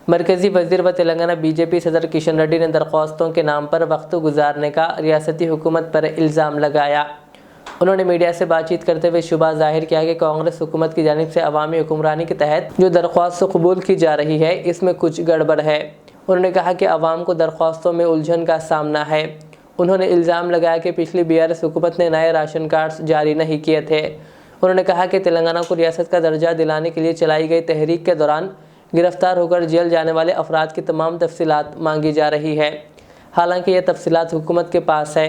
मरकजी वजीर व तेलंगाना बीजेपी सदर किशन रेड्डी ने दरख्वास्तों के नाम पर वक्त गुजारने का रियासती हुकूमत पर इल्ज़ाम लगाया। उन्होंने मीडिया से बातचीत करते हुए शुबा जाहिर किया कि कांग्रेस हुकूमत की जानिब से अवामी हुक्मरानी के तहत जो दरख्वास्त कबूल की जा रही है इसमें कुछ गड़बड़ है। उन्होंने कहा कि अवाम को दरख्वास्तों में उलझन का सामना है। उन्होंने इल्ज़ाम लगाया कि पिछली BRS हुकूमत ने नए राशन कार्ड्स जारी नहीं किए थे। उन्होंने कहा कि तेलंगाना को रियासत का दर्जा दिलाने के लिए चलाई गई तहरीक के दौरान गिरफ्तार होकर जेल जाने वाले अफराद की तमाम तफसीलात मांगी जा रही है, हालांकि ये तफसीलात हुकूमत के पास है।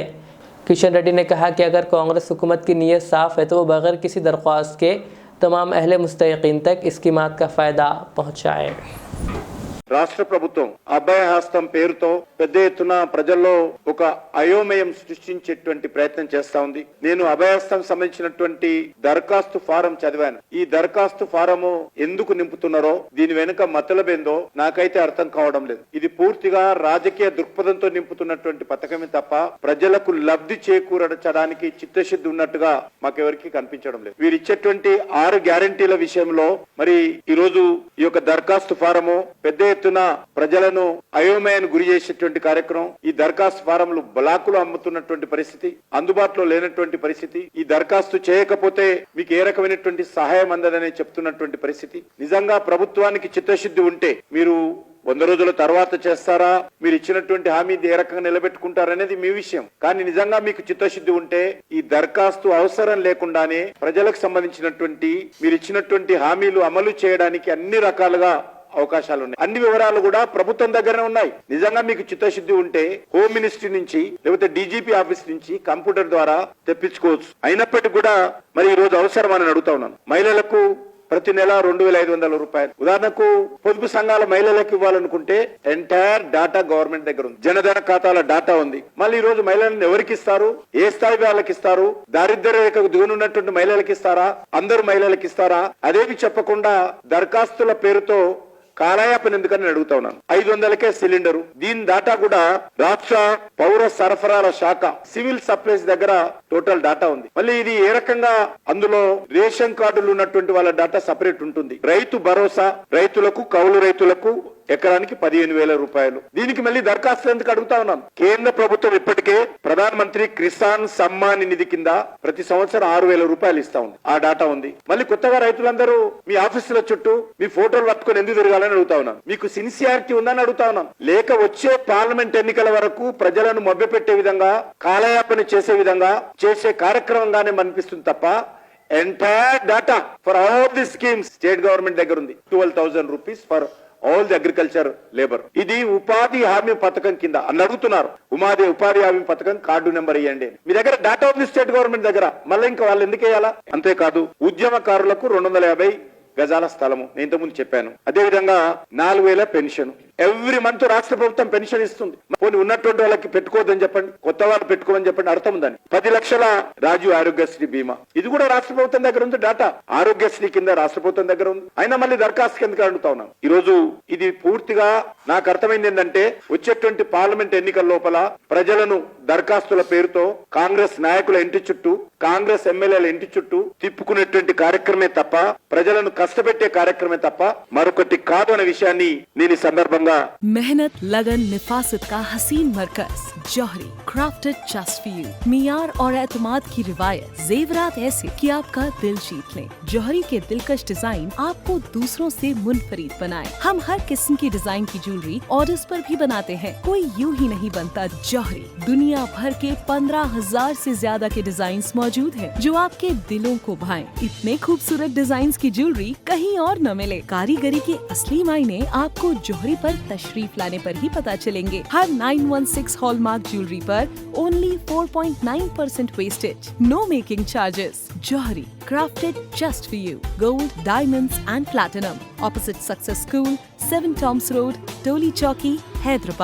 किशन रेड्डी ने कहा कि अगर कांग्रेस हुकूमत की नीयत साफ़ है तो वो बगैर किसी दरख्वास्त के तमाम अहले मुस्तहिकीन तक इस स्कीमात का फ़ायदा पहुँचाए। రాష్ట్ర ప్రభుత్వం అభయహస్తం పేరుతో పెద్ద ఎత్తున ప్రజల్లో ఒక అయోమయం సృష్టించేటువంటి ప్రయత్నం చేస్తా ఉంది. నేను అభయహస్తం సంబంధించినటువంటి దరఖాస్తు ఫారం చదివాను. ఈ దరఖాస్తు ఫారము ఎందుకు నింపుతున్నారో దీని వెనుక మతలబేందో నాకైతే అర్థం కావడం లేదు. ఇది పూర్తిగా రాజకీయ దృక్పథంతో నింపుతున్నటువంటి పథకమే తప్ప ప్రజలకు లబ్ధి చేకూర్చడానికి చిత్తశుద్ధి ఉన్నట్టుగా మాకెవరికి కనిపించడం లేదు. వీరు ఇచ్చేటువంటి 6 గ్యారంటీల విషయంలో మరి ఈ రోజు ఈ యొక్క దరఖాస్తు ఫారము పెద్ద ఎత్తున ప్రజలను అయోమయానికి గురి చేసేటువంటి కార్యక్రమం. ఈ దరఖాస్తు ఫారంలు బ్లాకులు అమ్ముతున్నటువంటి పరిస్థితి, అందుబాటులో లేనటువంటి పరిస్థితి, ఈ దరఖాస్తు చేయకపోతే మీకు ఏ రకమైనటువంటి సహాయం అందదని చెప్తున్నటువంటి పరిస్థితి. నిజంగా ప్రభుత్వానికి చిత్తశుద్ధి ఉంటే మీరు 100 రోజుల తర్వాత చేస్తారా, మీరు ఇచ్చినటువంటి హామీ ఏ రకంగా నిలబెట్టుకుంటారనేది మీ విషయం. కానీ నిజంగా మీకు చిత్తశుద్ధి ఉంటే ఈ దరఖాస్తు అవసరం లేకుండానే ప్రజలకు సంబంధించినటువంటి మీరు ఇచ్చినటువంటి హామీలు అమలు చేయడానికి అన్ని రకాలుగా అవకాశాలు ఉన్నాయి. అన్ని వివరాలు కూడా ప్రభుత్వం దగ్గరనే ఉన్నాయి. నిజంగా మీకు చిత్తశుద్ధి ఉంటే హోమ్ మినిస్ట్రీ నుంచి లేకపోతే DGP ఆఫీస్ నుంచి కంప్యూటర్ ద్వారా తెప్పించుకోవచ్చు. అయినప్పటికీ కూడా మరి ఈ రోజు అవసరం అని అడుగుతా ఉన్నాను. మహిళలకు ప్రతి నెల 2500 రూపాయలు, ఉదాహరణకు పొదుపు సంఘాల మహిళలకు ఇవ్వాలనుకుంటే ఎంటైర్ డాటా గవర్నమెంట్ దగ్గర ఉంది. జనధన ఖాతాల డాటా ఉంది. మళ్ళీ ఈ రోజు మహిళలను ఎవరికి ఇస్తారు, ఏ స్థాయి వాళ్ళకి ఇస్తారు, దారిద్ర్య రేఖకు దిగునున్నటువంటి మహిళలకు ఇస్తారా, అందరు మహిళలకు ఇస్తారా, అదేవి చెప్పకుండా దరఖాస్తుల పేరుతో కాలయాపన ఎందుకని అడుగుతా ఉన్నాను. 500కే సిలిండరు. దీని డాటా కూడా రాష్ట్ర పౌర సరఫరాల శాఖ సివిల్ సప్లైస్ దగ్గర టోటల్ డాటా ఉంది. మళ్ళీ ఇది ఏ రకంగా అందులో రేషన్ కార్డులు ఉన్నటువంటి వాళ్ళ డాటా సపరేట్ ఉంటుంది. రైతు భరోసా రైతులకు, కౌలు రైతులకు ఎకరానికి 15,000 రూపాయలు. దీనికి మళ్ళీ దరఖాస్తులు ఎందుకు అడుగుతా ఉన్నాను. కేంద్ర ప్రభుత్వం ఇప్పటికే ప్రధాన మంత్రి కిసాన్ సమ్మాన్ నిధి కింద ప్రతి సంవత్సరం 6,000 రూపాయలు ఇస్తా ఉంది. ఆ డాటా ఉంది. మళ్ళీ కొత్తగా రైతులందరూ మీ ఆఫీసుల చుట్టూ మీ ఫోటోలు పట్టుకొని ఎందుకు తిరగాలని అడుగుతా ఉన్నాను. మీకు సిన్సియారిటీ ఉందని అడుగుతా ఉన్నాను. లేక వచ్చే పార్లమెంట్ ఎన్నికల వరకు ప్రజలను మభ్యపెట్టే విధంగా, కాలయాపన చేసే విధంగా చేసే కార్యక్రమంగానే అనిపిస్తుంది తప్ప entire data for all the schemes state government దగ్గర ఉంది. 12,000 rupees for all the agriculture labour. ఇది ఉపాధి హామీ పథకం కింద అని అడుగుతున్నారు. ఉపాధి హామీ పథకం కార్డు నెంబర్ ఇవ్వండి. మీ దగ్గర డాటా ఉంది స్టేట్ గవర్నమెంట్ దగ్గర. మళ్ళీ ఇంకా వాళ్ళు ఎందుకు వేయాలా? అంతేకాదు ఉద్యమకారులకు 250 గజాల స్థలము నేను ఇంతకుముందు చెప్పాను. అదే విధంగా 4,000 పెన్షన్ ఎవ్రీ మంత్ రాష్ట్ర ప్రభుత్వం పెన్షన్ ఇస్తుంది. పోనీ ఉన్నటువంటి వాళ్ళకి పెట్టుకోవద్దని చెప్పండి, కొత్త వాళ్ళు పెట్టుకోమని చెప్పండి, అర్థం ఉందని. 10 లక్షల రాజీవ్ ఆరోగ్యశ్రీ బీమా ఇది కూడా రాష్ట్ర ప్రభుత్వం దగ్గర ఉంది. డాటా ఆరోగ్యశ్రీ కింద రాష్ట్ర ప్రభుత్వం దగ్గర ఉంది. అయినా మళ్ళీ దరఖాస్తు ఎందుకు అడుగుతా ఉన్నాను. ఈ రోజు ఇది పూర్తిగా నాకు అర్థమైంది ఏంటంటే వచ్చేటువంటి పార్లమెంట్ ఎన్నికల లోపల ప్రజలను దరఖాస్తుల పేరుతో కాంగ్రెస్ నాయకుల ఇంటి చుట్టూ, కాంగ్రెస్ ఎమ్మెల్యేల ఇంటి చుట్టూ తిప్పుకునేటువంటి కార్యక్రమే తప్ప, ప్రజలను కష్టపెట్టే కార్యక్రమే తప్ప మరొకటి కాదు అనే విషయాన్ని నేను ఈ సందర్భంగా मेहनत, लगन, निफासत का हसीन मरकज जौहरी, क्राफ्टेड जस्ट फॉर यू। मियार और एतमाद की रिवायत, जेवरात ऐसे कि आपका दिल जीत लें। जौहरी के दिलकश डिजाइन आपको दूसरों से मुनफरिद बनाए। हम हर किस्म की डिजाइन की ज्वेलरी ऑर्डर्स पर भी बनाते हैं। कोई यूं ही नहीं बनता। जौहरी दुनिया भर के 15,000 से ज्यादा के डिजाइन मौजूद हैं जो आपके दिलों को भाएं। इतने खूबसूरत डिजाइन की ज्वेलरी कहीं और न मिले। कारीगरी के असली मायने आपको जौहरी पर तशरीफ लाने पर ही पता चलेंगे। हर 916 हॉलमार्क ज्वेलरी पर only 4.9% wastage, no making charges. जौहरी, crafted just for you. Gold, diamonds and platinum. Opposite Success School, 7 Toms Road, Toli Chowki, Hyderabad.